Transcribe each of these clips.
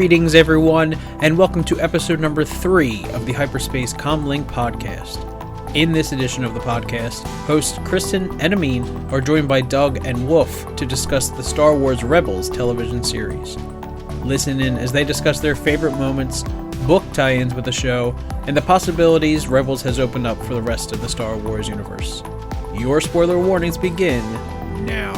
Greetings, everyone, and welcome to episode number 3 of the Hyperspace Comlink podcast. In this edition of the podcast, hosts Kristin and Amin are joined by Doug and Wolf to discuss the Star Wars Rebels television series. Listen in as they discuss their favorite moments, book tie-ins with the show, and the possibilities Rebels has opened up for the rest of the Star Wars universe. Your spoiler warnings begin now.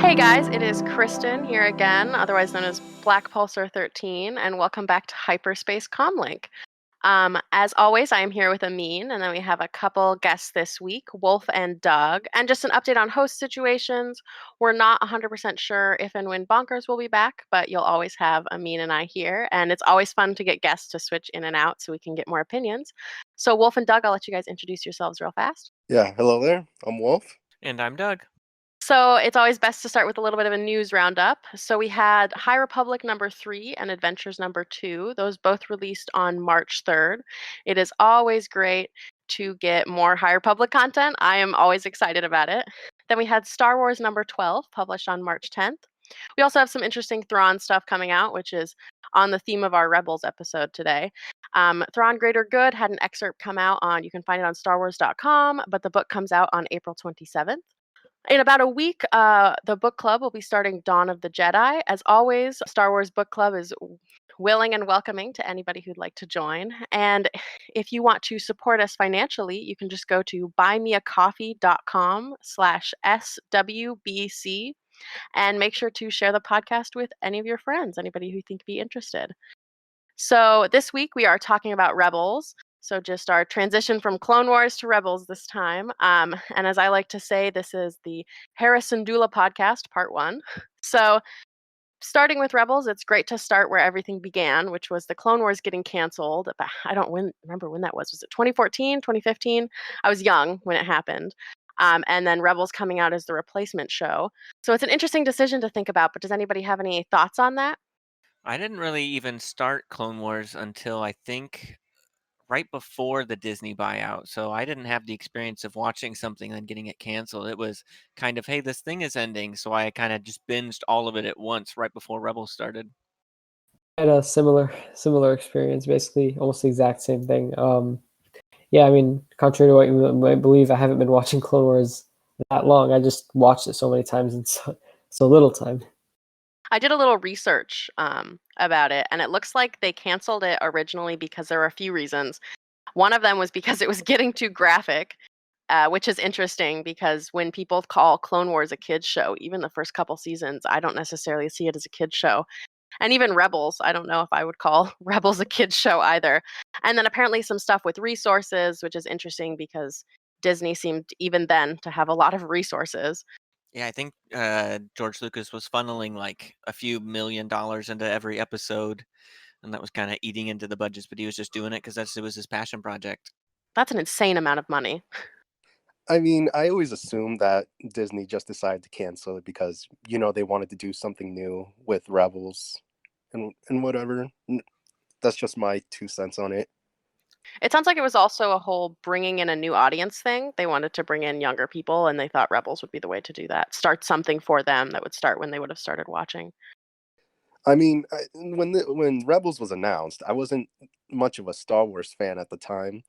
Hey guys, it is Kristin here again, otherwise known as Black Pulsar 13, and welcome back to Hyperspace Comlink. As always, I am here with Amin, and then we have a couple guests this week, Wolf and Doug, and just an update on host situations. We're not 100% sure if and when Bonkers will be back, but you'll always have Amin and I here, and it's always fun to get guests to switch in and out so we can get more opinions. So Wolf and Doug, I'll let you guys introduce yourselves real fast. Yeah, hello there. I'm Wolf. And I'm Doug. So it's always best to start with a little bit of a news roundup. So we had High Republic number 3 and Adventures number 2. Those both released on March 3rd. It is always great to get more High Republic content. I am always excited about it. Then we had Star Wars number 12 published on March 10th. We also have some interesting Thrawn stuff coming out, which is on the theme of our Rebels episode today. Thrawn Greater Good had an excerpt come out on, you can find it on StarWars.com, but the book comes out on April 27th. In about a week, the book club will be starting Dawn of the Jedi. As always, Star Wars Book Club is willing and welcoming to anybody who'd like to join. And if you want to support us financially, you can just go to buymeacoffee.com/SWBC and make sure to share the podcast with any of your friends, anybody who you think be interested. So this week we are talking about Rebels. So just our transition from Clone Wars to Rebels this time. And as I like to say, this is the Hera Syndulla podcast, part 1. So starting with Rebels, it's great to start where everything began, which was the Clone Wars getting canceled. I don't remember when that was. Was it 2014, 2015? I was young when it happened. And then Rebels coming out as the replacement show. So it's an interesting decision to think about, but does anybody have any thoughts on that? I didn't really even start Clone Wars until I think right before the Disney buyout. So I didn't have the experience of watching something and getting it canceled. It was kind of, hey, this thing is ending. So I kind of just binged all of it at once right before Rebels started. I had a similar experience, basically almost the exact same thing. Yeah, I mean, contrary to what you might believe, I haven't been watching Clone Wars that long. I just watched it so many times in so little time. I did a little research about it, and it looks like they canceled it originally because there were a few reasons. One of them was because it was getting too graphic, which is interesting because when people call Clone Wars a kids show, even the first couple seasons, I don't necessarily see it as a kids show. And even Rebels, I don't know if I would call Rebels a kids show either. And then apparently some stuff with resources, which is interesting because Disney seemed even then to have a lot of resources. Yeah, I think George Lucas was funneling like a few $1 million into every episode, and that was kind of eating into the budgets, but he was just doing it because it was his passion project. That's an insane amount of money. I mean, I always assumed that Disney just decided to cancel it because, they wanted to do something new with Rebels and whatever. That's just my 2 cents on it. It sounds like it was also a whole bringing in a new audience thing. They wanted to bring in younger people, and they thought Rebels would be the way to do that. Start something for them that would start when they would have started watching. I mean, when Rebels was announced, I wasn't much of a Star Wars fan at the time.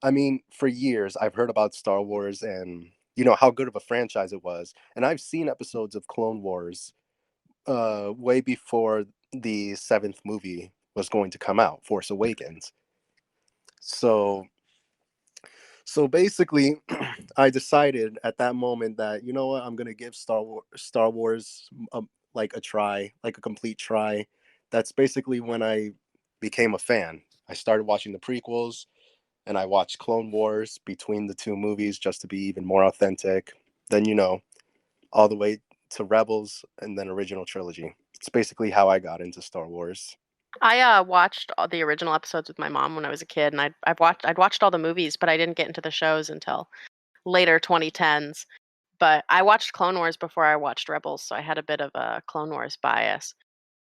I mean, for years, I've heard about Star Wars and, how good of a franchise it was. And I've seen episodes of Clone Wars way before the 7th movie was going to come out, Force Awakens. So basically, I decided at that moment that, you know what, I'm going to give Star Wars like a try, like a complete try. That's basically when I became a fan. I started watching the prequels, and I watched Clone Wars between the 2 movies just to be even more authentic. Then, all the way to Rebels and then original trilogy. It's basically how I got into Star Wars. I watched all the original episodes with my mom when I was a kid, and I'd watched all the movies, but I didn't get into the shows until later 2010s. But I watched Clone Wars before I watched Rebels, so I had a bit of a Clone Wars bias.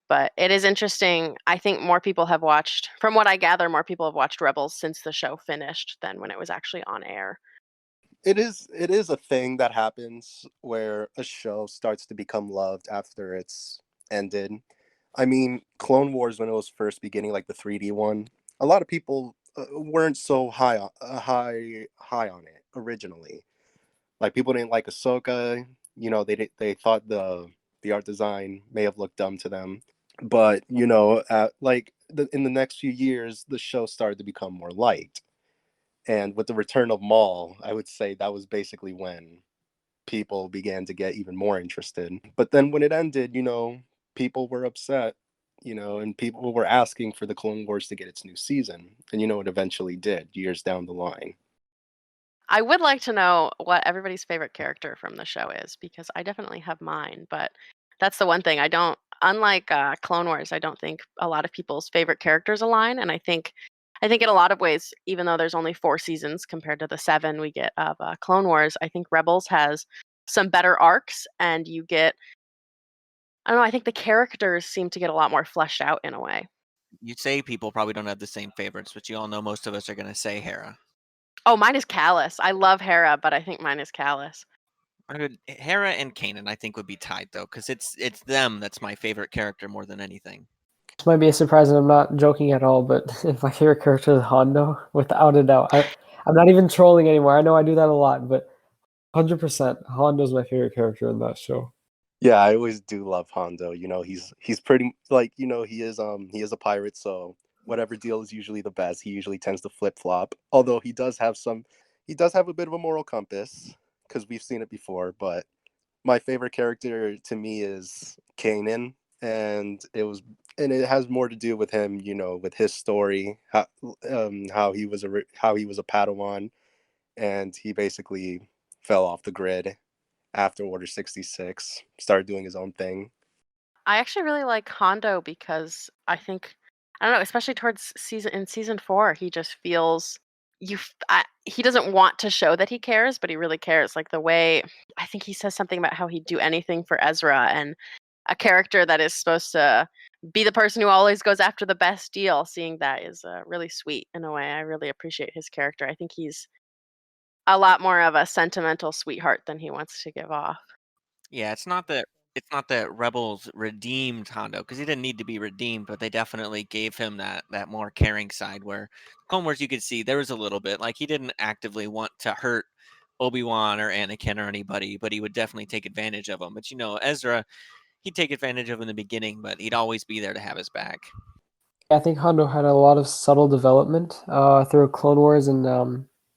But it is interesting. I think more people have watched, from what I gather, more people have watched Rebels since the show finished than when it was actually on air. It is a thing that happens where a show starts to become loved after it's ended. I mean, Clone Wars when it was first beginning, like the 3D one, a lot of people weren't so high on it originally. Like people didn't like Ahsoka. They thought the art design may have looked dumb to them. But in the next few years, the show started to become more liked. And with the return of Maul, I would say that was basically when people began to get even more interested. But then when it ended, people were upset, and people were asking for the Clone Wars to get its new season. And it eventually did years down the line. I would like to know what everybody's favorite character from the show is, because I definitely have mine, but that's the one thing I don't. Unlike Clone Wars, I don't think a lot of people's favorite characters align, and I think in a lot of ways, even though there's only 4 seasons compared to the 7 we get of Clone Wars, I think Rebels has some better arcs, and you get. I don't know. I think the characters seem to get a lot more fleshed out in a way. You say people probably don't have the same favorites, but you all know most of us are going to say Hera. Oh, mine is Callus. I love Hera, but I think mine is Callus. Hera and Kanan, I think, would be tied though, because it's them that's my favorite character more than anything. This might be a surprise, and I'm not joking at all, but if my favorite character is Hondo, without a doubt. I'm not even trolling anymore. I know I do that a lot, but 100% Hondo's my favorite character in that show. Yeah, I always do love Hondo. He's pretty like he is a pirate, so whatever deal is usually the best. He usually tends to flip flop. Although he does have a bit of a moral compass because we've seen it before. But my favorite character to me is Kanan, and it has more to do with him, with his story, how how he was a Padawan, and he basically fell off the grid after Order 66, started doing his own thing. I actually really like Hondo because I don't know, especially towards season 4, he just feels he doesn't want to show that he cares, but he really cares. Like the way I think he says something about how he'd do anything for Ezra, and a character that is supposed to be the person who always goes after the best deal. Seeing that is really sweet in a way. I really appreciate his character. I think he's a lot more of a sentimental sweetheart than he wants to give off. Yeah, it's not that Rebels redeemed Hondo because he didn't need to be redeemed, but they definitely gave him that more caring side. Where Clone Wars, you could see there was a little bit like he didn't actively want to hurt Obi-Wan or Anakin or anybody, but he would definitely take advantage of them. But Ezra, he'd take advantage of him in the beginning, but he'd always be there to have his back. I think Hondo had a lot of subtle development through Clone Wars and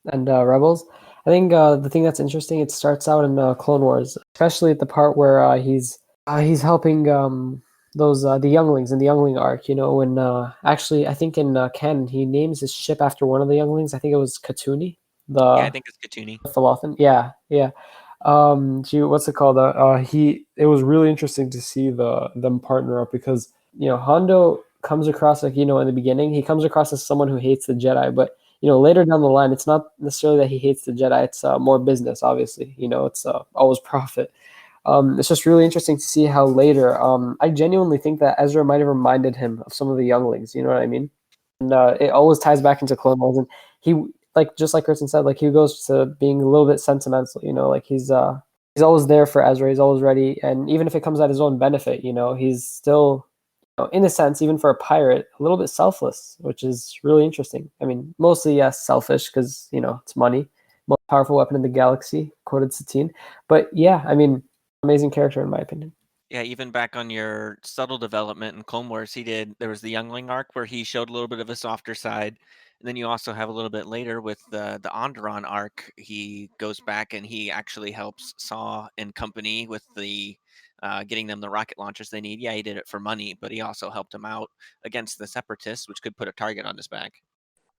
Rebels. I think the thing that's interesting, it starts out in Clone Wars, especially at the part where he's helping those the younglings in the youngling arc. When actually I think in canon he names his ship after one of the younglings. I think it was Katuni, Yeah, I the think it's Katuni. Falafin. Yeah, yeah. What's it called? It was really interesting to see them partner up because Hondo comes across like in the beginning he comes across as someone who hates the Jedi, but later down the line it's not necessarily that he hates the Jedi. It's more business, obviously. It's always profit. It's just really interesting to see how later. I genuinely think that Ezra might have reminded him of some of the younglings. You know what I mean? And it always ties back into Clone Wars, and he just like Kristen said, like he goes to being a little bit sentimental. Like he's always there for Ezra. He's always ready, and even if it comes at his own benefit, he's still, in a sense, even for a pirate, a little bit selfless, which is really interesting. I mean, mostly yes, selfish because it's money, most powerful weapon in the galaxy, quoted Satine. But yeah, I mean, amazing character in my opinion. Yeah, even back on your subtle development in Clone Wars, there was the Youngling arc where he showed a little bit of a softer side. And then you also have a little bit later with the Onderon arc. He goes back and he actually helps Saw and company with the getting them the rocket launchers they need. Yeah, he did it for money, but he also helped them out against the Separatists, which could put a target on his back.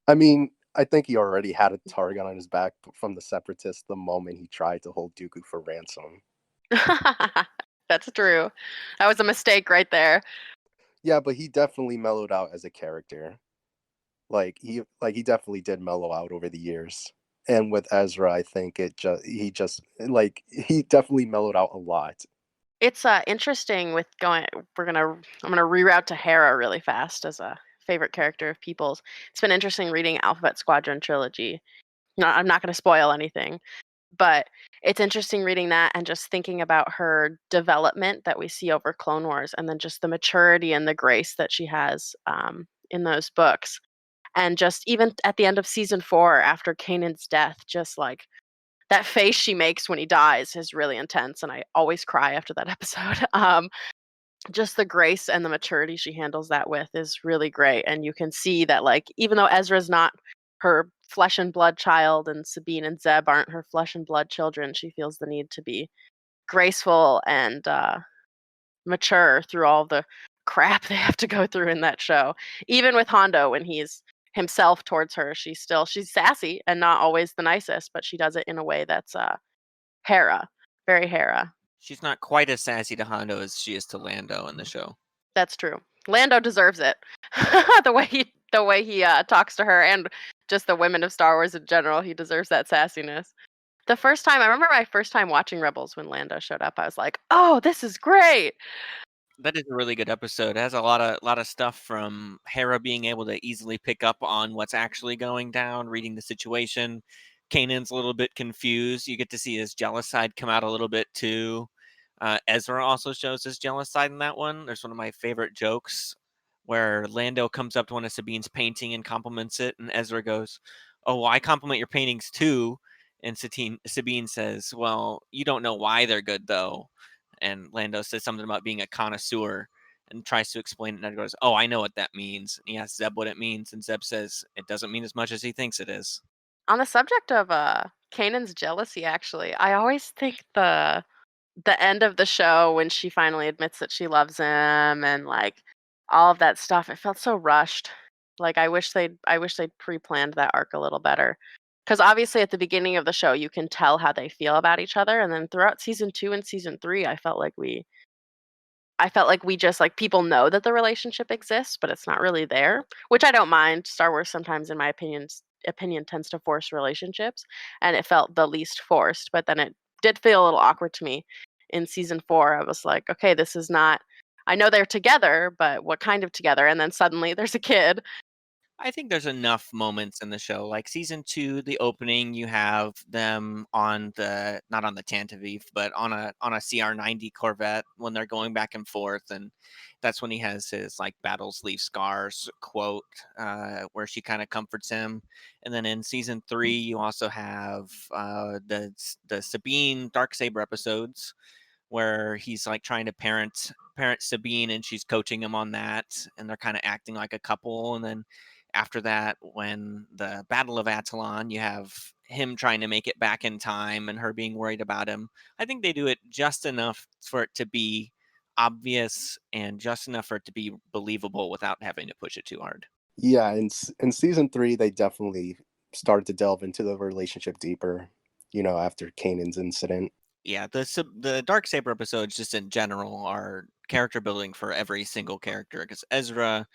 I mean, I think he already had a target on his back from the Separatists the moment he tried to hold Dooku for ransom. That's true. That was a mistake right there. Yeah, but he definitely mellowed out as a character. He definitely did mellow out over the years. And with Ezra, I think he definitely mellowed out a lot. It's interesting with going. I'm gonna reroute to Hera really fast as a favorite character of people's. It's been interesting reading Alphabet Squadron trilogy. No, I'm not gonna spoil anything, But it's interesting reading that and just thinking about her development that we see over Clone Wars, and then just the maturity and the grace that she has in those books. And just even at the end of season 4, after Kanan's death, just like that face she makes when he dies is really intense, and I always cry after that episode. Just the grace and the maturity she handles that with is really great, and you can see that, like, even though Ezra's not her flesh and blood child and Sabine and Zeb aren't her flesh and blood children, she feels the need to be graceful and mature through all the crap they have to go through in that show. Even with Hondo, when he's himself towards her, she's sassy and not always the nicest, but she does it in a way that's Hera, very Hera. She's not quite as sassy to Hondo as she is to Lando in the show. That's true. Lando deserves it. the way he talks to her, and just the women of Star Wars in general, he deserves that sassiness. I remember my first time watching Rebels when Lando showed up, I was like, "Oh, this is great." That is a really good episode. It has a lot of stuff from Hera being able to easily pick up on what's actually going down, reading the situation. Kanan's a little bit confused. You get to see his jealous side come out a little bit too. Ezra also shows his jealous side in that one. There's one of my favorite jokes where Lando comes up to one of Sabine's painting and compliments it, and Ezra goes, "Oh, well, I compliment your paintings too." And Sabine says, "Well, you don't know why they're good though." And Lando says something about being a connoisseur and tries to explain it, and goes, "Oh, I know what that means." And he asks Zeb what it means, and Zeb says it doesn't mean as much as he thinks it is. On the subject of Kanan's jealousy, actually, I always think the end of the show when she finally admits that she loves him and like all of that stuff, it felt so rushed. Like I wish they'd pre-planned that arc a little better. Cuz obviously at the beginning of the show you can tell how they feel about each other, and then throughout season 2 and season 3 I felt like we just like people know that the relationship exists, but it's not really there, which I don't mind. Star Wars sometimes, in my opinion tends to force relationships, and it felt the least forced. But then it did feel a little awkward to me in season 4. I was like, okay, this is not. I know they're together, but what kind of together? And then suddenly there's a kid. I think there's enough moments in the show. Like season 2, the opening, you have them on the not on the Tantive, but on a CR-90 Corvette when they're going back and forth, and that's when he has his like battles leave scars quote, where she kind of comforts him. And then in season 3, you also have the Sabine Darksaber episodes where he's like trying to parent Sabine, and she's coaching him on that, and they're kind of acting like a couple. And then after that, when the Battle of Attilan, you have him trying to make it back in time and her being worried about him. I think they do it just enough for it to be obvious and just enough for it to be believable without having to push it too hard. Yeah, in season 3, they definitely started to delve into the relationship deeper. After Kanan's incident. Yeah, the Darksaber episodes just in general are character building for every single character, because Ezra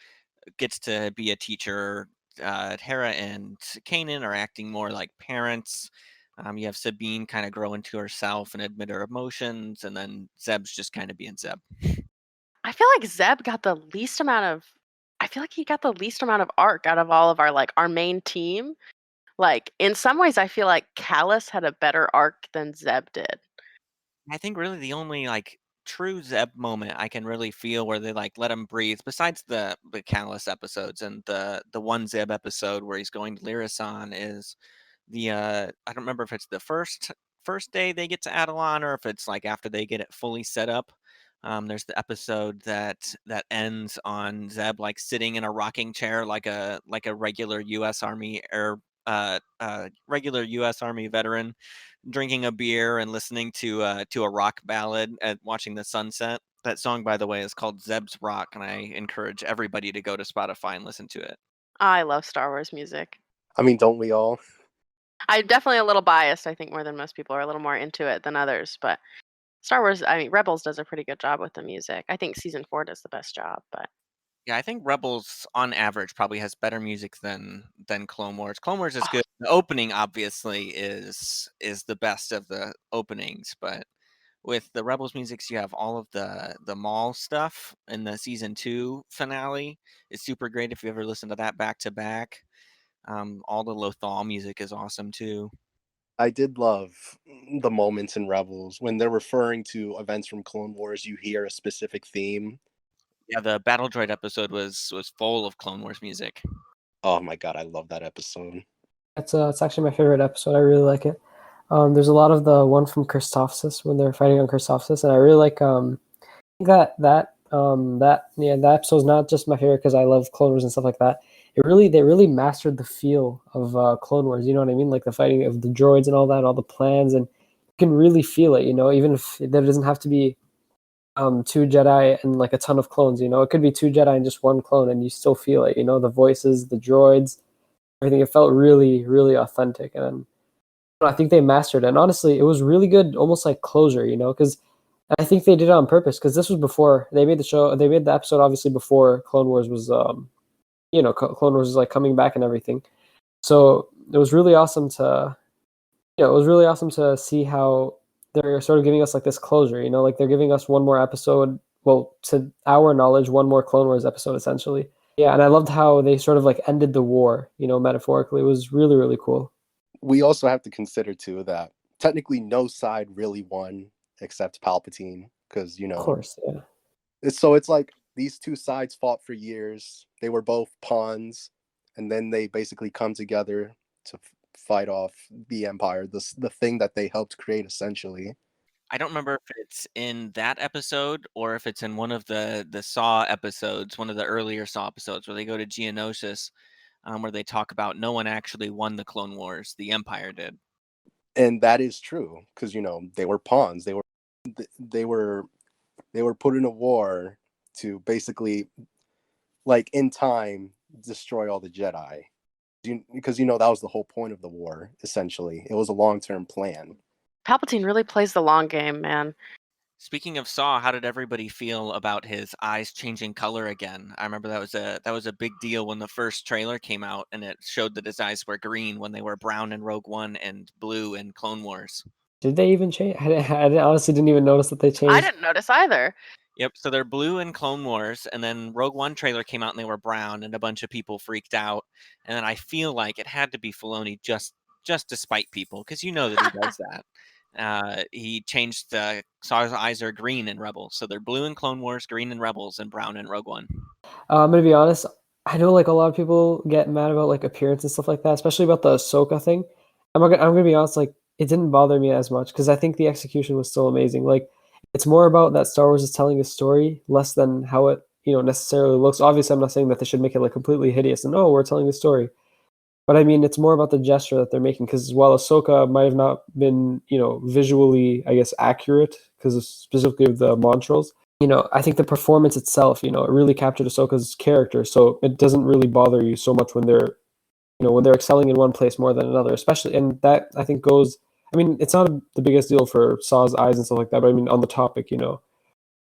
gets to be a teacher. Hera and Kanan are acting more like parents. You have Sabine kind of grow into herself and admit her emotions, and then Zeb's just kind of being Zeb. I feel like Zeb got the least amount of. I feel like he got the least amount of arc out of all of our main team. Like, in some ways, I feel like Callus had a better arc than Zeb did. I think really the only like true Zeb moment I can really feel where they like let him breathe, besides the Callus episodes and the one Zeb episode where he's going to Lyrisan, is the I don't remember if it's the first day they get to Adelan or if it's like after they get it fully set up. There's the episode that ends on Zeb like sitting in a rocking chair like a regular U.S. Army regular U.S. Army veteran, drinking a beer and listening to a rock ballad and watching the sunset. That song, by the way, is called Zeb's Rock, and I encourage everybody to go to Spotify and listen to it. I love Star Wars music. I mean, don't we all? I'm definitely a little biased. I think more than most people are a little more into it than others. But Star Wars, I mean, Rebels does a pretty good job with the music. I think season 4 does the best job. But Yeah, I think Rebels on average probably has better music than Clone Wars. Clone Wars is good. The opening obviously is the best of the openings, but with the Rebels musics, you have all of the Maul stuff in the season 2 finale. It's super great if you ever listen to that back to back. All the Lothal music is awesome too. I did love the moments in Rebels when they're referring to events from Clone Wars. You hear a specific theme. Yeah, the Battle Droid episode was full of Clone Wars music. Oh my god, I love that episode. It's actually my favorite episode. I really like it. There's a lot of the one from Christophsis when they're fighting on Christophsis, and I really like that episode's not just my favorite because I love Clone Wars and stuff like that. They really mastered the feel of Clone Wars. You know what I mean? Like the fighting of the droids and all that, all the plans, and you can really feel it. You know, even if there doesn't have to be two Jedi and like a ton of clones. You know, it could be two Jedi and just one clone, and you still feel it. You know, the voices, the droids, everything. It felt really, really authentic, and I think they mastered it. And honestly, it was really good, almost like closure. You know, because I think they did it on purpose because this was before they made the show. They made the episode obviously before Clone Wars was, Clone Wars was like coming back and everything. So it was really awesome to, it was really awesome to see how they're sort of giving us like this closure. You know, like they're giving us one more episode. Well, to our knowledge, one more Clone Wars episode essentially. Yeah, and I loved how they sort of like ended the war. You know, metaphorically, it was really, really cool. We also have to consider too that technically no side really won except Palpatine, because Of course, yeah. it's like these two sides fought for years. They were both pawns, and then they basically come together to fight off the Empire, the thing that they helped create essentially. I don't remember if it's in that episode or if it's in one of the Saw episodes, one of the earlier Saw episodes where they go to Geonosis, where they talk about no one actually won the Clone Wars, the Empire did. And that is true because they were pawns. They were put in a war to basically, like, in time, destroy all the Jedi. Because that was the whole point of the war. Essentially, it was a long-term plan. Palpatine really plays the long game, man. Speaking of Saw, how did everybody feel about his eyes changing color again? I remember that was a big deal when the first trailer came out, and it showed that his eyes were green when they were brown in Rogue One and blue in Clone Wars. Did they even change? I honestly didn't even notice that they changed. I didn't notice either. Yep, so they're blue in Clone Wars, and then Rogue One trailer came out and they were brown, and a bunch of people freaked out. And then I feel like it had to be Filoni just to spite people, because you know that he does that. He changed Saw's eyes are green in Rebels, so they're blue in Clone Wars, green in Rebels, and brown in Rogue One. I'm gonna be honest. I know like a lot of people get mad about like appearance and stuff like that, especially about the Ahsoka thing. I'm gonna be honest. Like it didn't bother me as much because I think the execution was still amazing. Like it's more about that Star Wars is telling a story less than how it necessarily looks. Obviously, I'm not saying that they should make it like completely hideous and we're telling a story. But I mean, it's more about the gesture that they're making because while Ahsoka might have not been, visually, I guess, accurate because specifically of the Montrals, I think the performance itself, it really captured Ahsoka's character. So it doesn't really bother you so much when they're, when they're excelling in one place more than another, especially. And that I think goes, I mean, it's not the biggest deal for Saw's eyes and stuff like that, but I mean, on the topic,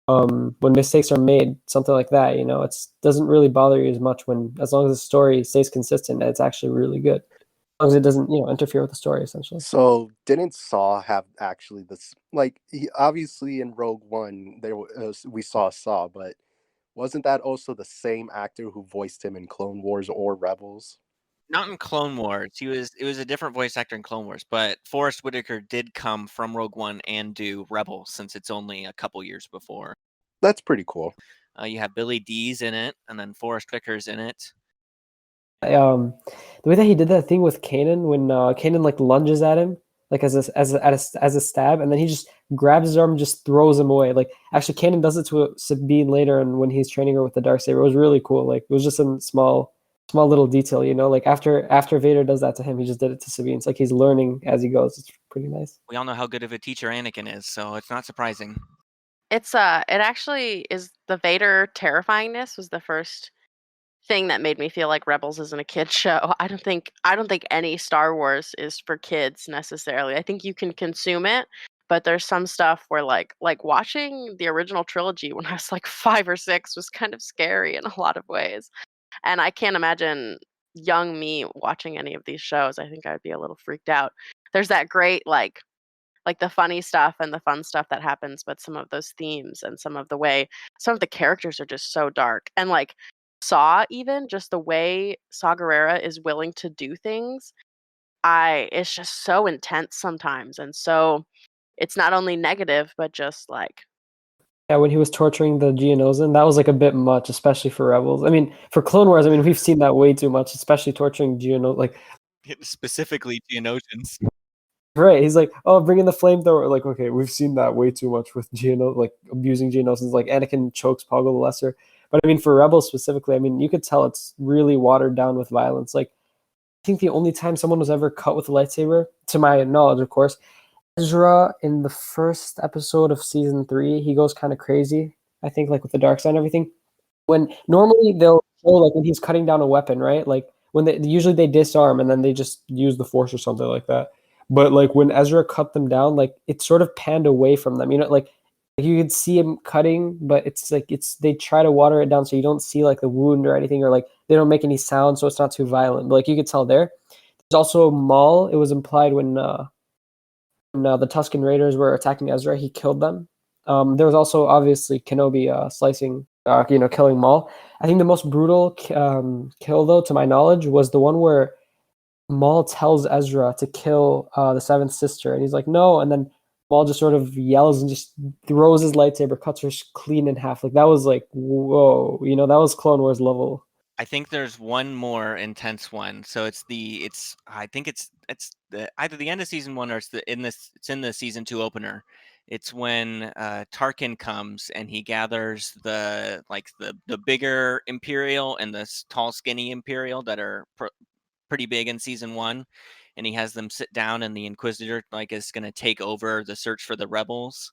when mistakes are made, something like that, it doesn't really bother you as much as long as the story stays consistent and it's actually really good. As long as it doesn't, interfere with the story, essentially. So didn't Saw have actually this, like, obviously in Rogue One we saw Saw, but wasn't that also the same actor who voiced him in Clone Wars or Rebels? Not in Clone Wars. It was a different voice actor in Clone Wars, but Forrest Whitaker did come from Rogue One and do Rebels since it's only a couple years before. That's pretty cool. You have Billy Dee's in it, and then Forrest Whitaker's in it. The way that he did that thing with Kanan when Kanan like lunges at him like as a stab, and then he just grabs his arm and just throws him away. Like actually, Kanan does it to Sabine later, and when he's training her with the Darksaber, it was really cool. Like it was just a small little detail, Like after Vader does that to him, he just did it to Sabine. It's like he's learning as he goes. It's pretty nice. We all know how good of a teacher Anakin is, so it's not surprising. It actually is the Vader terrifyingness was the first thing that made me feel like Rebels isn't a kid's show. I don't think any Star Wars is for kids necessarily. I think you can consume it, but there's some stuff where like watching the original trilogy when I was like 5 or 6 was kind of scary in a lot of ways. And I can't imagine young me watching any of these shows. I think I'd be a little freaked out. There's that great like the funny stuff and the fun stuff that happens, but some of those themes and some of the characters are just so dark. And like Saw, even just the way Saw Gerrera is willing to do things it's just so intense sometimes, and so it's not only negative, but just like Yeah, when he was torturing the Geonosian, that was like a bit much, especially for Rebels. I mean, for Clone Wars, I mean, we've seen that way too much, especially torturing Geonos. Like, Specifically Geonosians. right? He's like, oh, bring in the flamethrower. Like, okay, we've seen that way too much with like abusing Geonosians. Like Anakin chokes Poggle the Lesser. But I mean, for Rebels specifically, I mean, you could tell it's really watered down with violence. Like, I think the only time someone was ever cut with a lightsaber, to my knowledge, of course, Ezra in the first episode of season 3, he goes kind of crazy. I think like with the dark side and everything. When normally they'll show like when he's cutting down a weapon, right? Like when they usually they disarm and then they just use the force or something like that. But like when Ezra cut them down, like it sort of panned away from them. You know, like you could see him cutting, but it's like they try to water it down so you don't see like the wound or anything, or like they don't make any sound so it's not too violent. But like you could tell there. There's also Maul. It was implied when the Tusken Raiders were attacking Ezra, he killed them. There was also obviously Kenobi killing Maul. I think the most brutal kill, though, to my knowledge, was the one where Maul tells Ezra to kill the seventh sister, and he's like, no, and then Maul just sort of yells and just throws his lightsaber, cuts her clean in half. Like that was like, whoa, that was Clone Wars level. I think there's one more intense one. So I think it's either the end of season 1 or it's in the season 2 opener. It's when Tarkin comes and he gathers the bigger Imperial and the tall skinny Imperial that are pretty big in season 1, and he has them sit down, and the Inquisitor is going to take over the search for the rebels,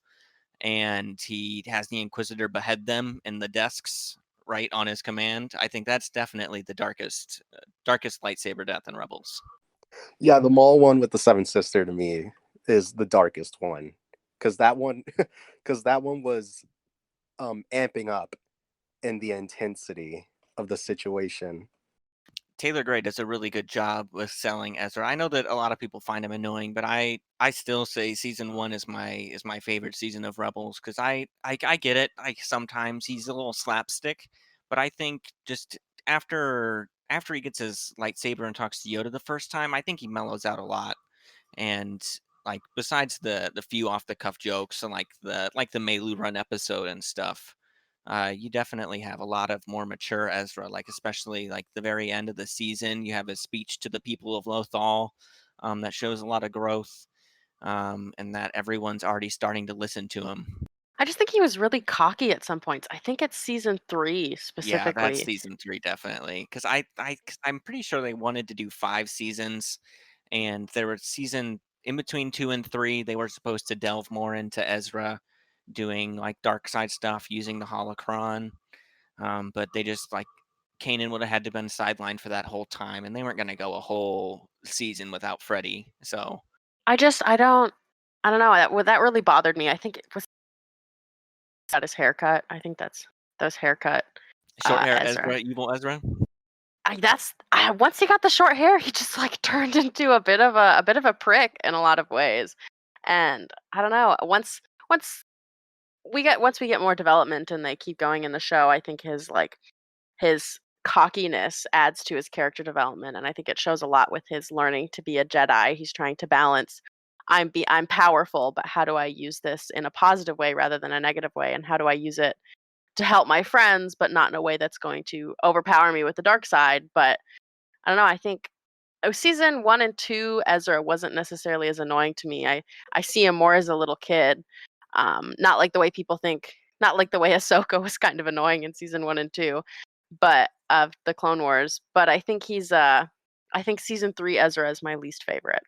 and he has the Inquisitor behead them in the desks right on his command. I think that's definitely the darkest lightsaber death in Rebels. Yeah, the Maul one with the Seventh Sister to me is the darkest one, because that one was amping up in the intensity of the situation. Taylor Gray does a really good job with selling Ezra. I know that a lot of people find him annoying, but I still say season 1 is my favorite season of Rebels, because I get it. Sometimes he's a little slapstick, but I think just after he gets his lightsaber and talks to Yoda the first time, I think he mellows out a lot. And besides the few off the cuff jokes and the Melu Run episode and stuff, you definitely have a lot of more mature Ezra, especially the very end of the season. You have his speech to the people of Lothal, that shows a lot of growth, and that everyone's already starting to listen to him. I just think he was really cocky at some points. I think it's season 3 Yeah, that's specifically. season 3 definitely, because I'm pretty sure they wanted to do 5 seasons, and there were season in between 2 and 3. They were supposed to delve more into Ezra doing dark side stuff using the holocron. But they just Kanan would have had to been sidelined for that whole time, and they weren't going to go a whole season without Freddie. So I don't know. That really bothered me. I think it was that his haircut. I think that was haircut. short hair Ezra. evil Ezra. Once he got the short hair, he just turned into a bit of a prick in a lot of ways. And I don't know. Once we get more development and they keep going in the show, I think his cockiness adds to his character development, and I think it shows a lot with his learning to be a Jedi. He's trying to balance I'm powerful, but how do I use this in a positive way rather than a negative way, and how do I use it to help my friends, but not in a way that's going to overpower me with the dark side. But I don't know. I think season 1 and 2, Ezra wasn't necessarily as annoying to me. I see him more as a little kid, not like the way people think. Not like the way Ahsoka was kind of annoying in season 1 and 2, but of the Clone Wars. But I think I think season 3 Ezra is my least favorite.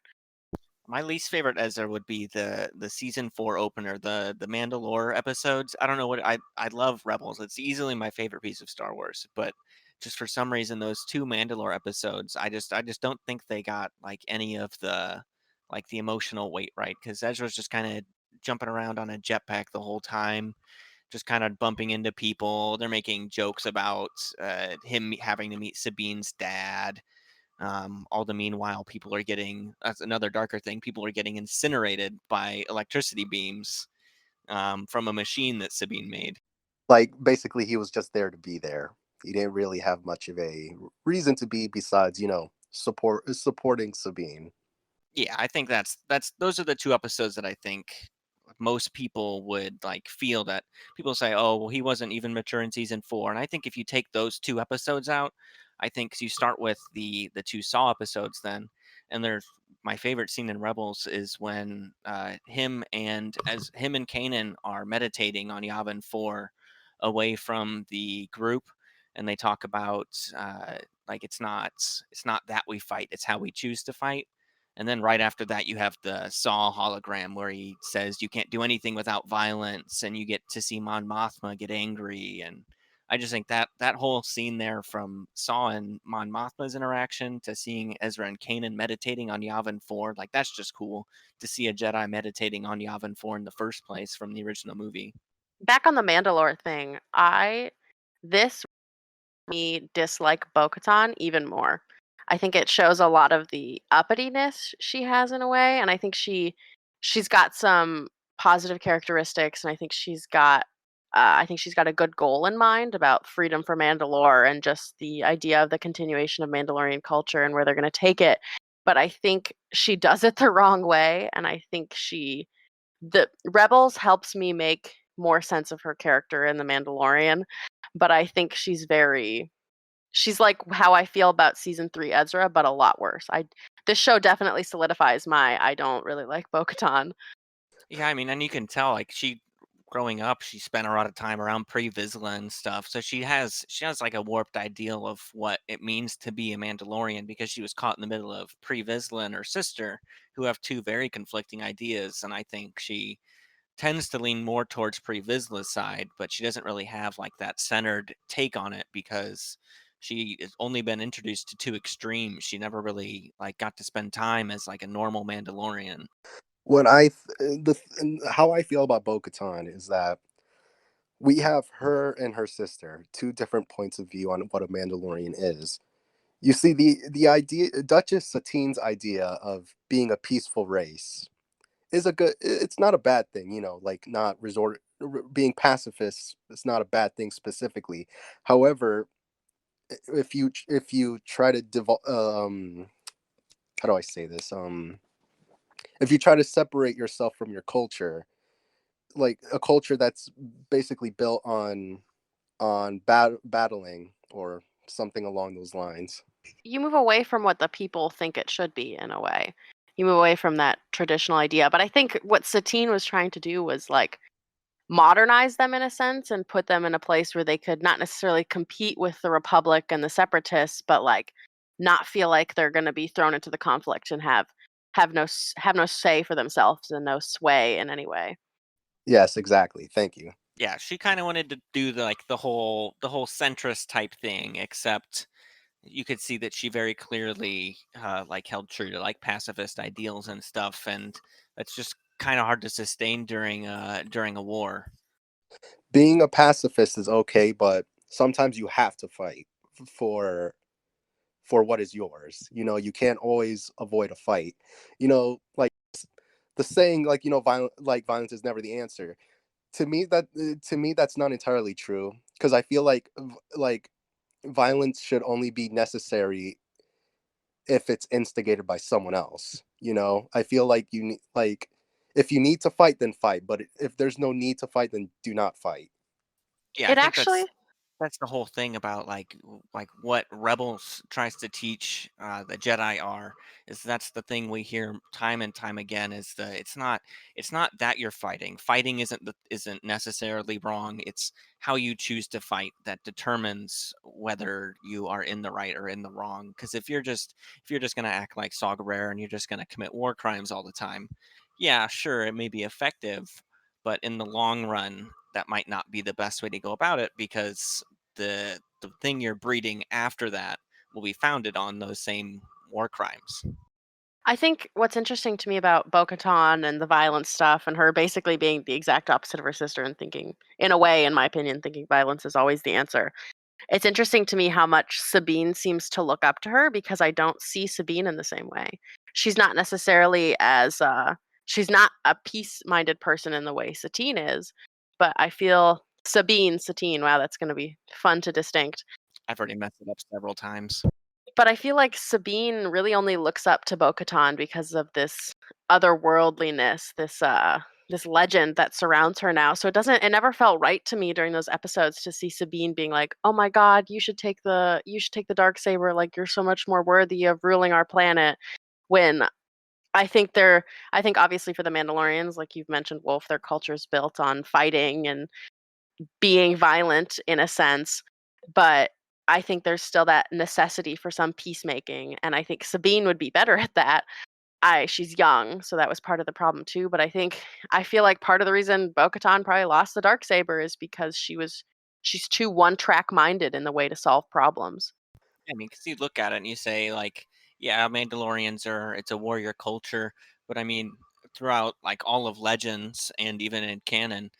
My least favorite Ezra would be the season 4 opener, the Mandalore episodes. I don't know what I love Rebels. It's easily my favorite piece of Star Wars, but just for some reason those 2 Mandalore episodes, I just don't think they got any of the the emotional weight right, because Ezra's just kind of jumping around on a jetpack the whole time, just kind of bumping into people. They're making jokes about him having to meet Sabine's dad. All the meanwhile, people are getting, that's another darker thing, people are getting incinerated by electricity beams from a machine that Sabine made. Basically, he was just there to be there. He didn't really have much of a reason to be besides, supporting Sabine. Yeah, I think that's those are the two episodes that I think most people would like feel that people say, "Oh, well, he wasn't even mature in season 4." And I think if you take those two episodes out, I think you start with the two Saw episodes then, and there's my favorite scene in Rebels is when him and Kanan are meditating on Yavin 4 away from the group, and they talk about like it's not that we fight, it's how we choose to fight. And then right after that, you have the Saw hologram where he says you can't do anything without violence, and you get to see Mon Mothma get angry. And I just think that whole scene there, from Saw and Mon Mothma's interaction to seeing Ezra and Kanan meditating on Yavin 4, like that's just cool to see a Jedi meditating on Yavin 4 in the first place from the original movie. Back on the Mandalore thing, this made me dislike Bo-Katan even more. I think it shows a lot of the uppityness she has in a way, and I think she's got some positive characteristics, and I think she's got a good goal in mind about freedom for Mandalore and just the idea of the continuation of Mandalorian culture and where they're going to take it. But I think she does it the wrong way, and I think the Rebels helps me make more sense of her character in The Mandalorian, but I think she's like how I feel about season 3 Ezra, but a lot worse. This show definitely solidifies my I don't really like Bo-Katan. Yeah, I mean, and you can tell like growing up, she spent a lot of time around Pre Vizsla and stuff. So she has like a warped ideal of what it means to be a Mandalorian because she was caught in the middle of Pre Vizsla and her sister, who have two very conflicting ideas. And I think she tends to lean more towards Pre Vizsla's side, but she doesn't really have like that centered take on it because she has only been introduced to two extremes. She never really like got to spend time as like a normal Mandalorian. What how I feel about Bo-Katan is that we have her and her sister, two different points of view on what a Mandalorian is. You see, the idea, Duchess Satine's idea of being a peaceful race is a good. It's not a bad thing, like not being pacifist. It's not a bad thing specifically. However, if you try to how do I say this? If you try to separate yourself from your culture, like a culture that's basically built on battling or something along those lines. You move away from what the people think it should be in a way. You move away from that traditional idea. But I think what Satine was trying to do was like modernize them in a sense and put them in a place where they could not necessarily compete with the Republic and the Separatists, but like not feel like they're going to be thrown into the conflict and have no say for themselves and no sway in any way. Yes, exactly. Thank you. Yeah, she kind of wanted to do the whole centrist type thing, except you could see that she very clearly like held true to like pacifist ideals and stuff, and that's just kind of hard to sustain during a war. Being a pacifist is okay, but sometimes you have to fight for for what is yours. You can't always avoid a fight. Like the saying, like violence is never the answer. To me that's not entirely true, because I feel like violence should only be necessary if it's instigated by someone else. I feel like if you need to fight, then fight, but if there's no need to fight, then do not fight. Yeah, I It think actually that's the whole thing about like what Rebels tries to teach the Jedi is that's the thing we hear time and time again is it's not that you're fighting. Fighting isn't necessarily wrong. It's how you choose to fight that determines whether you are in the right or in the wrong. Because if you're just gonna act like Saw Gerrera and you're just gonna commit war crimes all the time, yeah, sure, it may be effective, but in the long run, that might not be the best way to go about it because the thing you're breeding after that will be founded on those same war crimes. I think what's interesting to me about Bo-Katan and the violence stuff and her basically being the exact opposite of her sister and thinking, in a way, in my opinion, thinking violence is always the answer. It's interesting to me how much Sabine seems to look up to her because I don't see Sabine in the same way. She's not necessarily she's not a peace-minded person in the way Satine is, but I feel Satine, wow, that's going to be fun to distinct. I've already messed it up several times. But I feel like Sabine really only looks up to Bo-Katan because of this otherworldliness, this legend that surrounds her now. So it never felt right to me during those episodes to see Sabine being like, "Oh my God, you should take the dark saber. Like you're so much more worthy of ruling our planet." When I think obviously for the Mandalorians, like you've mentioned, Wolf, their culture is built on fighting and being violent in a sense, but I think there's still that necessity for some peacemaking, and I think Sabine would be better at that. She's young, so that was part of the problem too, but I feel like part of the reason Bo-Katan probably lost the Darksaber is because she's too one-track minded in the way to solve problems. I mean, because you look at it and you say, like, yeah, it's a warrior culture, but I mean, throughout like all of Legends and even in canon,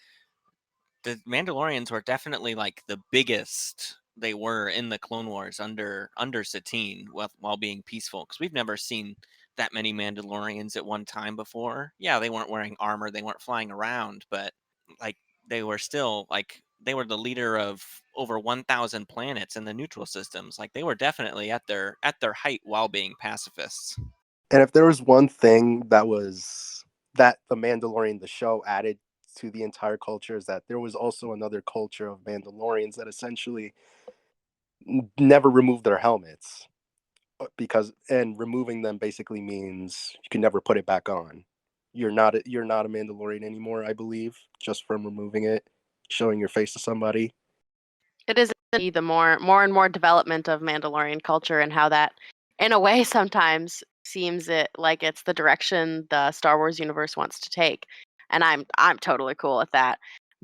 the Mandalorians were definitely like the biggest they were in the Clone Wars under Satine while being peaceful. Because we've never seen that many Mandalorians at one time before. Yeah, they weren't wearing armor, they weren't flying around, but like they were still like they were the leader of over 1,000 planets in the neutral systems. Like they were definitely at their height while being pacifists. And if there was one thing that the Mandalorian, the show, added to the entire culture, is that there was also another culture of Mandalorians that essentially never removed their helmets, and removing them basically means you can never put it back on. You're not a Mandalorian anymore, I believe, just from removing it, showing your face to somebody. It is the more and more development of Mandalorian culture and how that, in a way, sometimes seems it like it's the direction the Star Wars universe wants to take, and I'm totally cool with that.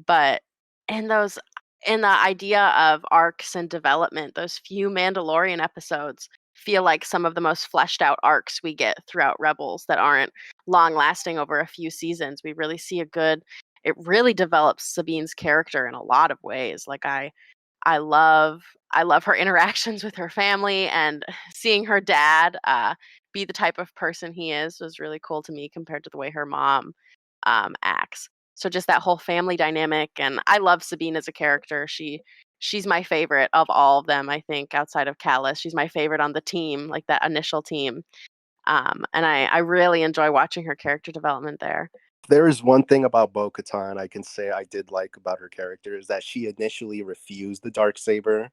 But in those in the idea of arcs and development, those few Mandalorian episodes feel like some of the most fleshed out arcs we get throughout Rebels that aren't long lasting over a few seasons. We really see it really develops Sabine's character in a lot of ways. Like I love I love her interactions with her family, and seeing her dad be the type of person he is was really cool to me compared to the way her mom acts. So just that whole family dynamic, and I love Sabine as a character. She's my favorite of all of them. I think outside of Callus, she's my favorite on the team, like that initial team. And I really enjoy watching her character development there. There is one thing about Bo-Katan I can say I did like about her character, is that she initially refused the dark saber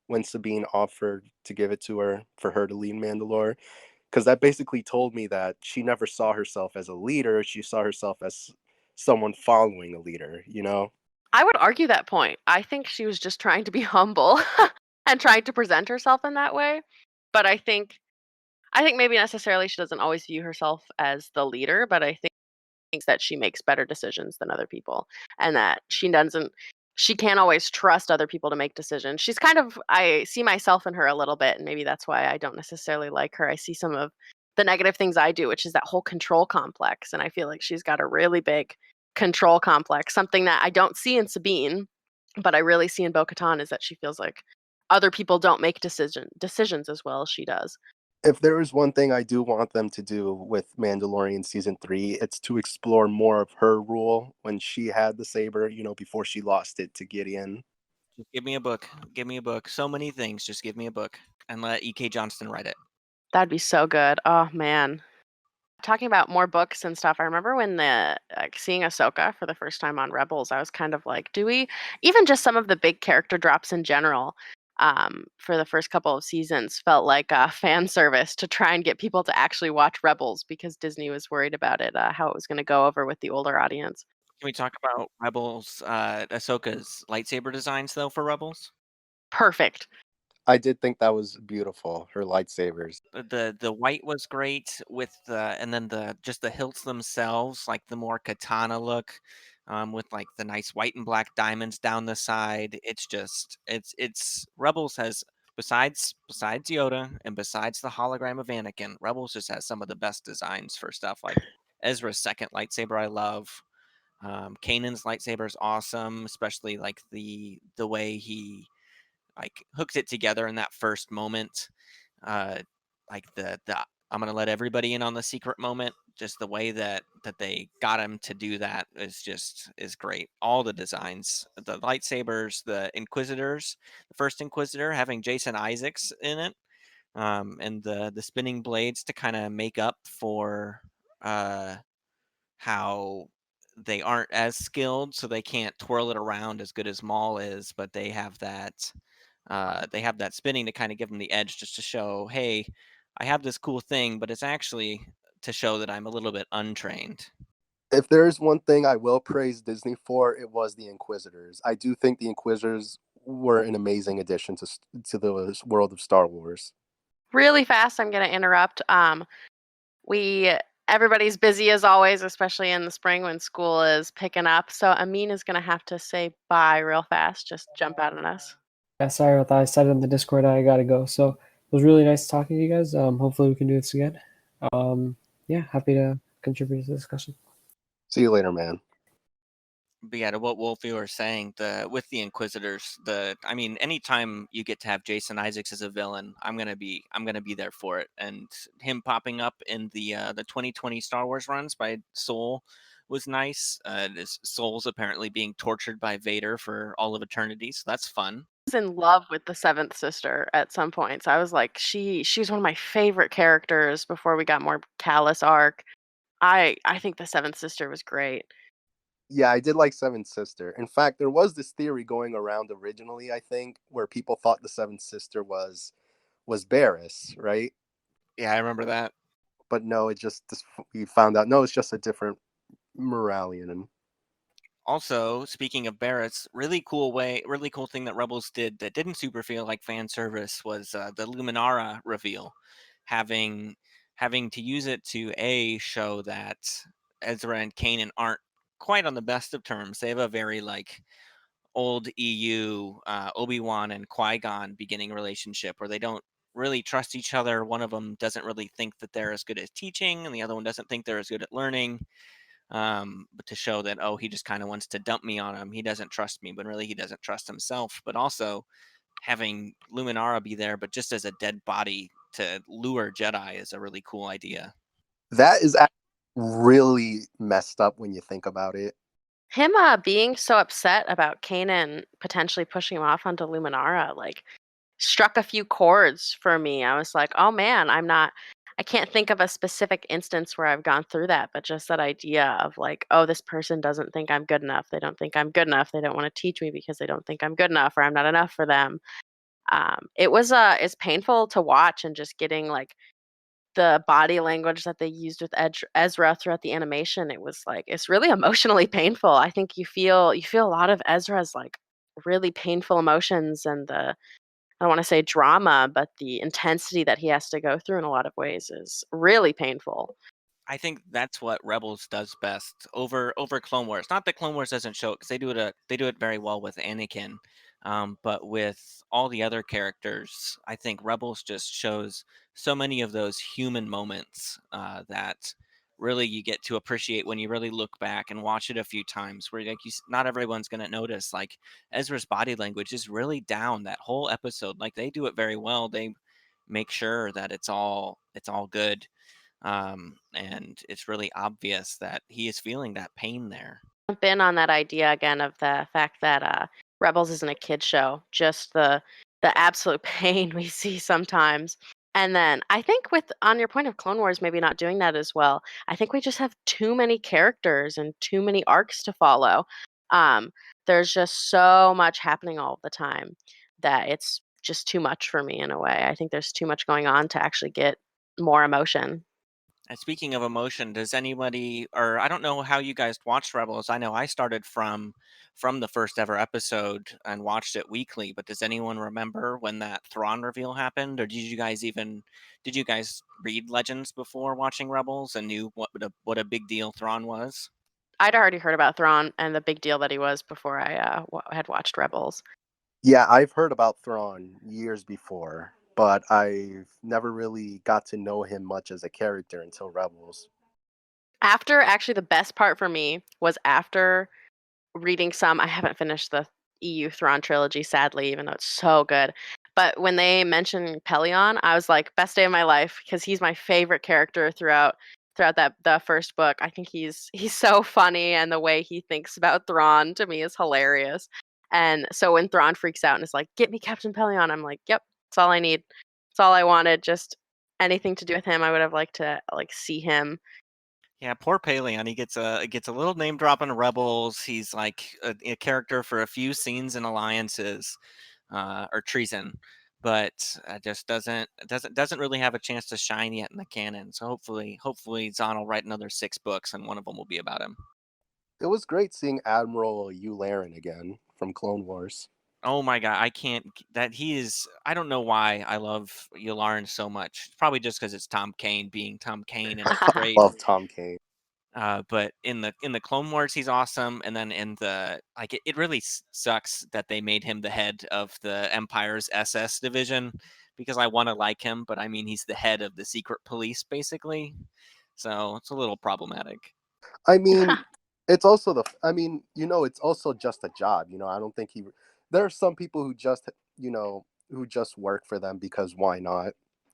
when Sabine offered to give it to her for her to lead Mandalore, because that basically told me that she never saw herself as a leader. She saw herself as someone following a leader, you know? I would argue that point. I think she was just trying to be humble and trying to present herself in that way. But I think maybe necessarily she doesn't always view herself as the leader, but I think that she makes better decisions than other people, and that she can't always trust other people to make decisions. She's kind of I see myself in her a little bit, and maybe that's why I don't necessarily like her. I see some of the negative things I do, which is that whole control complex, and I feel like she's got a really big control complex, something that I don't see in Sabine, but I really see in Bo-Katan, is that she feels like other people don't make decisions as well as she does. If there is one thing I do want them to do with Mandalorian season 3, it's to explore more of her rule when she had the saber, before she lost it to Gideon. Just give me a book. Give me a book. So many things. Just give me a book and let E.K. Johnston write it. That'd be so good. Oh man. Talking about more books and stuff, I remember when seeing Ahsoka for the first time on Rebels, I was kind of like, do we even just some of the big character drops in general for the first couple of seasons felt like fan service to try and get people to actually watch Rebels because Disney was worried about it, how it was going to go over with the older audience. Can we talk about Rebels, Ahsoka's lightsaber designs though for Rebels? Perfect. I did think that was beautiful, her lightsabers. The white was great with and then the hilts themselves, like the more katana look, with like the nice white and black diamonds down the side. It's Rebels has besides Yoda and besides the hologram of Anakin, Rebels just has some of the best designs for stuff like Ezra's second lightsaber. I love. Kanan's lightsaber is awesome, especially like the way he like hooks it together in that first moment. Uh, like the I'm gonna let everybody in on the secret moment. Just the way that they got him to do that is great. All the designs, the lightsabers, the Inquisitors, the first Inquisitor having Jason Isaacs in it. and the spinning blades to kind of make up for how they aren't as skilled, so they can't twirl it around as good as Maul is, but they have that spinning to kind of give them the edge, just to show, hey, I have this cool thing, but it's actually to show that I'm a little bit untrained. If there's one thing I will praise Disney for, it was the Inquisitors. I do think the Inquisitors were an amazing addition to the world of Star Wars. Really fast, I'm going to interrupt. Everybody's busy as always, especially in the spring when school is picking up. So Amin is going to have to say bye real fast. Just jump out on us. Yeah, sorry about that. I said it in the Discord. I gotta go. So it was really nice talking to you guys. Hopefully we can do this again. Yeah, happy to contribute to the discussion. See you later, man. But yeah, to what Wolf, you were saying, with the Inquisitors, anytime you get to have Jason Isaacs as a villain, I'm gonna be there for it. And him popping up in the 2020 Star Wars runs by Soul was nice. Soul's apparently being tortured by Vader for all of eternity, so that's fun. I was in love with the seventh sister at some points. I was like, she was one of my favorite characters before we got more Callus arc. I think the seventh sister was great. Yeah, I did like Seventh Sister. In fact, there was this theory going around originally, I think, where people thought the Seventh Sister was Barriss, right? Yeah, I remember that. But no, we found out, no, it's just a different Moralian. Also, speaking of Barrett's, really cool thing that Rebels did that didn't super feel like fan service was the Luminara reveal, having to use it to show that Ezra and Kanan aren't quite on the best of terms. They have a very old EU Obi-Wan and Qui-Gon beginning relationship where they don't really trust each other. One of them doesn't really think that they're as good at teaching, and the other one doesn't think they're as good at learning. But to show that, he just kind of wants to dump me on him. He doesn't trust me, but really he doesn't trust himself. But also having Luminara be there, but just as a dead body to lure Jedi is a really cool idea. That is really messed up when you think about it. Him being so upset about Kanan potentially pushing him off onto Luminara, struck a few chords for me. I was like, oh man, I can't think of a specific instance where I've gone through that, but just that idea of this person doesn't think I'm good enough. They don't think I'm good enough. They don't want to teach me because they don't think I'm good enough or I'm not enough for them. It's painful to watch, and just getting the body language that they used with Ezra throughout the animation. It's really emotionally painful. I think you feel a lot of Ezra's really painful emotions, and I don't want to say drama, but the intensity that he has to go through in a lot of ways is really painful. I think that's what Rebels does best over Clone Wars. Not that Clone Wars doesn't show it, because they do it very well with Anakin, but with all the other characters, I think Rebels just shows so many of those human moments that really you get to appreciate when you really look back and watch it a few times. Where not everyone's going to notice. Ezra's body language is really down that whole episode. They do it very well. They make sure that it's all good. And it's really obvious that he is feeling that pain there. Jump in on that idea again of the fact that Rebels isn't a kid show, just the absolute pain we see sometimes. And then I think on your point of Clone Wars maybe not doing that as well, I think we just have too many characters and too many arcs to follow. There's just so much happening all the time that it's just too much for me in a way. I think there's too much going on to actually get more emotion. And speaking of emotion, does anybody, or I don't know how you guys watched Rebels. I know I started from the first ever episode and watched it weekly, but does anyone remember when that Thrawn reveal happened? Or did you guys read Legends before watching Rebels and knew what a big deal Thrawn was? I'd already heard about Thrawn and the big deal that he was before I had watched Rebels. Yeah, I've heard about Thrawn years before, but I've never really got to know him much as a character until Rebels. Actually, the best part for me was after reading I haven't finished the EU Thrawn trilogy, sadly, even though it's so good. But when they mentioned Pelion, I was like, best day of my life, because he's my favorite character throughout the first book. I think he's so funny, and the way he thinks about Thrawn to me is hilarious. And so when Thrawn freaks out and is like, "Get me Captain Pelion," I'm like, "Yep, that's all I need. That's all I wanted. Just anything to do with him. I would have liked to see him. Yeah, poor Paleon. He gets a little name drop in Rebels. He's like a character for a few scenes in Alliances, or Treason, but just doesn't really have a chance to shine yet in the canon. So hopefully Zahn will write another 6 books, and one of them will be about him. It was great seeing Admiral Ulerin again from Clone Wars. Oh my god, I can't. That he is. I don't know why I love Yularen so much. It's probably just because it's Tom Kane being Tom Kane, and it's great. Love Tom Kane. But in the Clone Wars, he's awesome, and then in the it really sucks that they made him the head of the Empire's SS division, because I want to like him, but I mean he's the head of the secret police basically, so it's a little problematic. I mean, it's also it's also just a job. I don't think there are some people who just, who just work for them because why not?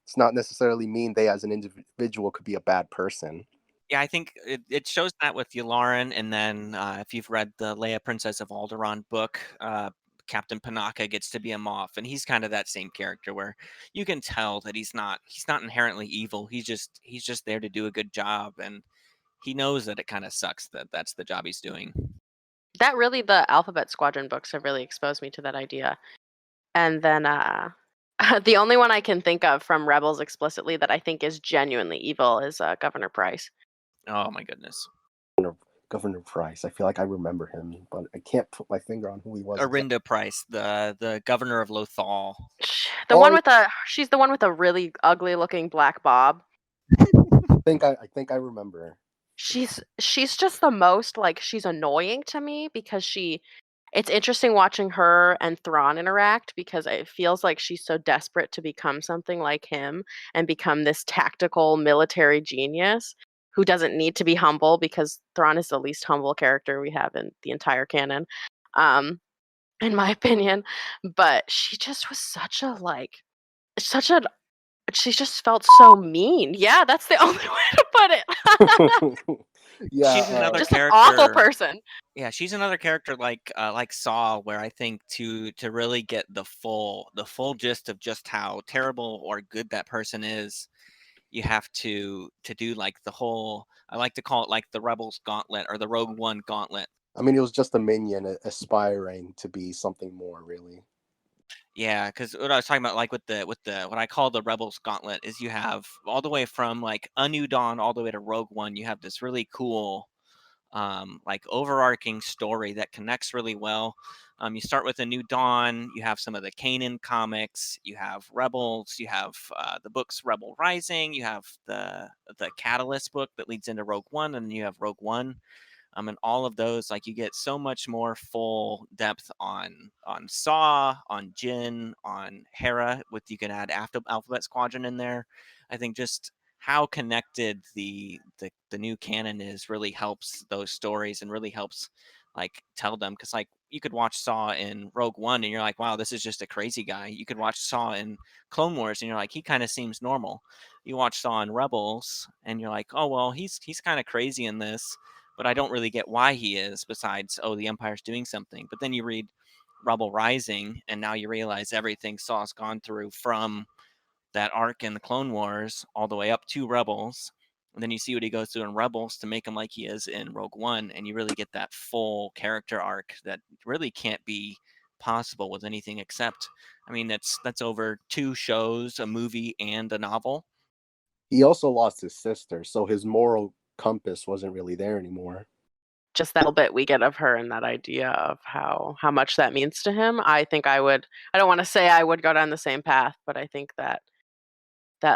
It's not necessarily mean they as an individual could be a bad person. Yeah, I think it shows that with Yularen, and then if you've read the Leia Princess of Alderaan book, Captain Panaka gets to be a Moff, and he's kind of that same character where you can tell that he's not inherently evil. He's just there to do a good job, and he knows that it kind of sucks that that's the job he's doing. That really, the Alphabet Squadron books have really exposed me to that idea. And then the only one I can think of from Rebels explicitly that I think is genuinely evil is Governor Price. Oh my goodness. Governor Price. I feel like I remember him, but I can't put my finger on who he was. Arinda Price, the governor of Lothal. She's the one with a really ugly looking black bob. I think I remember her. She's just the most, she's annoying to me because it's interesting watching her and Thrawn interact, because it feels like she's so desperate to become something like him and become this tactical military genius who doesn't need to be humble, because Thrawn is the least humble character we have in the entire canon, in my opinion. But she just was she just felt so mean. Yeah, that's the only way to put it. Yeah, she's another just character. an awful person. Yeah, she's another character like Saw, where I think to really get the full gist of just how terrible or good that person is, you have to do like the whole, I like to call it like the Rebels Gauntlet or the Rogue One Gauntlet. I mean, it was just a minion aspiring to be something more, really. Yeah, because what I was talking about, like with the what I call the Rebels Gauntlet, is you have all the way from like A New Dawn all the way to Rogue One. You have this really cool, like overarching story that connects really well. You start with A New Dawn. You have some of the Kanan comics. You have Rebels. You have the books Rebel Rising. You have the Catalyst book that leads into Rogue One, and then you have Rogue One. And all of those, like, you get so much more full depth on Saw, on Jin, on Hera. With, you can add Alphabet Squadron in there. I think just how connected the new canon is really helps those stories, and really helps like tell them, because like you could watch Saw in Rogue One and you're like, wow, this is just a crazy guy. You could watch Saw in Clone Wars and you're like, he kind of seems normal. You watch Saw in Rebels and you're like, oh well, he's kind of crazy in this, but I don't really get why he is, besides, oh, the Empire's doing something. But then you read Rebel Rising, and now you realize everything Saw's gone through from that arc in the Clone Wars all the way up to Rebels. And then you see what he goes through in Rebels to make him like he is in Rogue One, and you really get that full character arc that really can't be possible with anything except, I mean, that's over 2 shows, a movie, and a novel. He also lost his sister, so his moral compass wasn't really there anymore. Just that little bit we get of her and that idea of how much that means to him. I think I don't want to say I would go down the same path, but I think that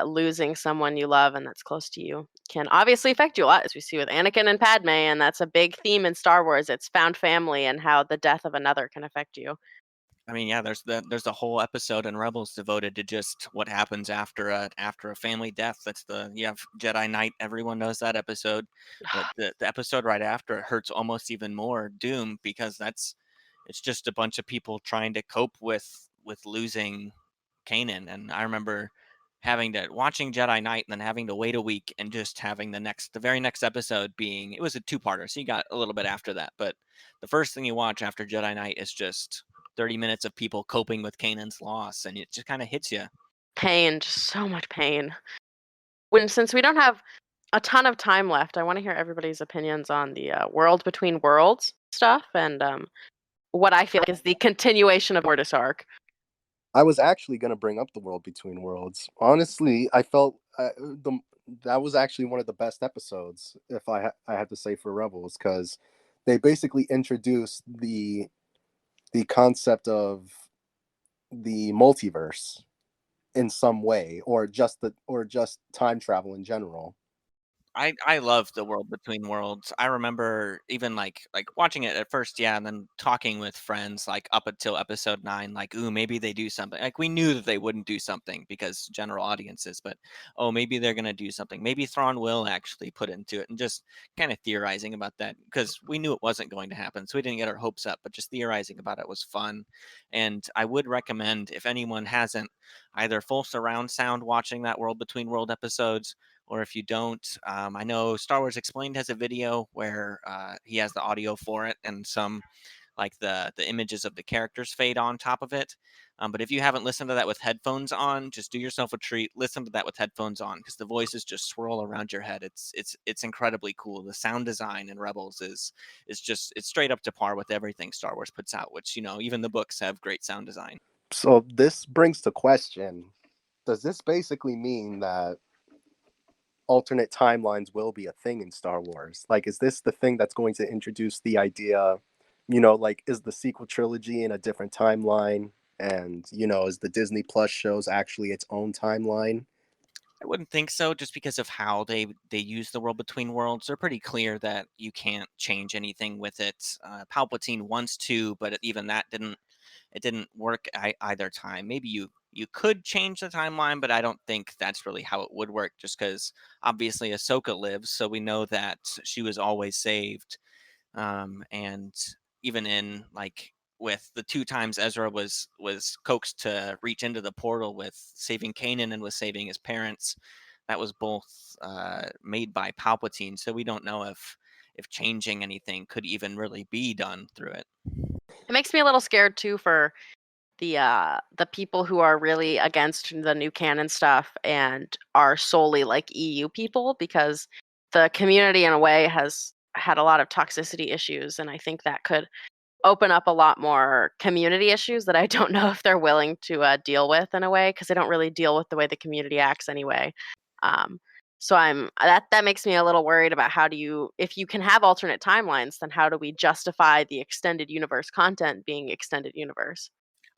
losing someone you love and that's close to you can obviously affect you a lot, as we see with Anakin and Padme, and that's a big theme in Star Wars. It's found family and how the death of another can affect you. I mean, yeah, there's a whole episode in Rebels devoted to just what happens after a family death. You have Jedi Knight. Everyone knows that episode, but the episode right after it hurts almost even more. Doom, because it's just a bunch of people trying to cope with losing Kanan. And I remember watching Jedi Knight and then having to wait a week, and just having the very next episode being, it was a 2-parter, so you got a little bit after that, but the first thing you watch after Jedi Knight is just 30 minutes of people coping with Kanan's loss, and it just kind of hits you. pain, just so much pain. Since we don't have a ton of time left, I want to hear everybody's opinions on the World Between Worlds stuff and what I feel like is the continuation of Mortis arc. I was actually going to bring up the World Between Worlds. Honestly, I felt that was actually one of the best episodes, if I had to say, for Rebels, because they basically introduced the concept of the multiverse in some way, or just time travel in general. I love the World Between Worlds. I remember even like watching it at first, yeah, and then talking with friends like up until episode 9, like, ooh, maybe they do something. Like we knew that they wouldn't do something because general audiences, but oh, maybe they're gonna do something. Maybe Thrawn will actually put into it, and just kind of theorizing about that because we knew it wasn't going to happen, so we didn't get our hopes up. But just theorizing about it was fun, and I would recommend if anyone hasn't either full surround sound watching that World Between World episodes, or if you don't, I know Star Wars Explained has a video where he has the audio for it, and some like the images of the characters fade on top of it. But if you haven't listened to that with headphones on, just do yourself a treat. Listen to that with headphones on because the voices just swirl around your head. It's incredibly cool. The sound design in Rebels is just it's straight up to par with everything Star Wars puts out. Which even the books have great sound design. So this brings to question: does this basically mean that alternate timelines will be a thing in Star Wars? Like, is this the thing that's going to introduce the idea, like, is the sequel trilogy in a different timeline? And, is the Disney Plus shows actually its own timeline? I wouldn't think so, just because of how they use the World Between Worlds. They're pretty clear that you can't change anything with it. Palpatine wants to, but even that didn't work either time. Maybe you could change the timeline, but I don't think that's really how it would work, just because obviously Ahsoka lives, so we know that she was always saved. And even in like with the 2 times Ezra was coaxed to reach into the portal with saving Kanan and was saving his parents, that was both made by Palpatine. So we don't know if changing anything could even really be done through it. It makes me a little scared too for the people who are really against the new canon stuff and are solely like EU people, because the community in a way has had a lot of toxicity issues, and I think that could open up a lot more community issues that I don't know if they're willing to deal with in a way, because they don't really deal with the way the community acts anyway. So that makes me a little worried about if you can have alternate timelines, then how do we justify the extended universe content being extended universe?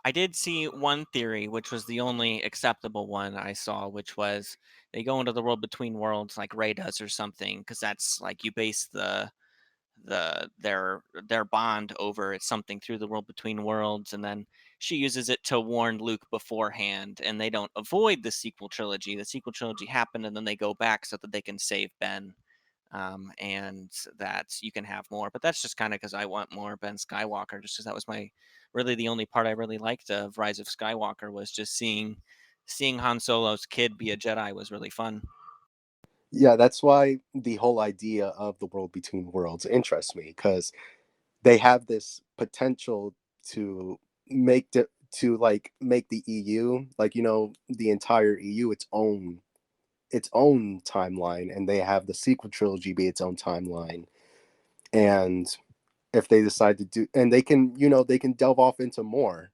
I did see one theory, which was the only acceptable one I saw, which was they go into the World Between Worlds like Rey does or something, because that's like you base their bond over it's something through the World Between Worlds, and then she uses it to warn Luke beforehand, and they don't avoid the sequel trilogy. The sequel trilogy happened, and then they go back so that they can save Ben. And that you can have more, but that's just kind of because I want more Ben Skywalker, just because that was really the only part I really liked of Rise of Skywalker, was just seeing Han Solo's kid be a Jedi was really fun. Yeah, that's why the whole idea of the World Between Worlds interests me, because they have this potential to make the EU, like, the entire EU its own timeline, and they have the sequel trilogy be its own timeline. And if they decide to do, and they can delve off into more,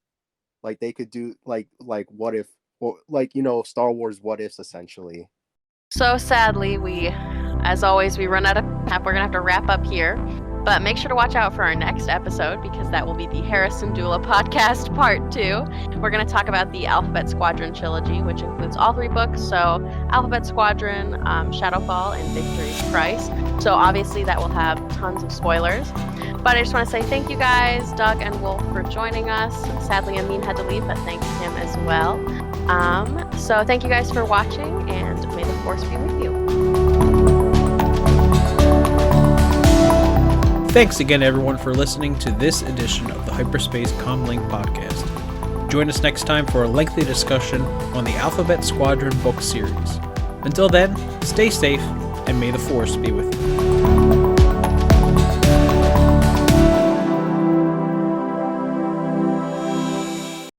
like they could do like what if, or like, Star Wars what ifs, essentially. So sadly, as always, we run out of time. We're gonna have to wrap up here, but make sure to watch out for our next episode, because that will be the Hera Syndulla podcast part 2. We're gonna talk about the Alphabet Squadron trilogy, which includes all 3 books. So Alphabet Squadron, Shadowfall, and Victory's Price. So obviously that will have tons of spoilers. But I just want to say thank you guys, Doug and Wolf, for joining us. Sadly, Amin had to leave, but thank him as well. So thank you guys for watching, and may the Force be with you. Thanks again, everyone, for listening to this edition of the Hyperspace Comlink podcast. Join us next time for a lengthy discussion on the Alphabet Squadron book series. Until then, stay safe, and may the Force be with you.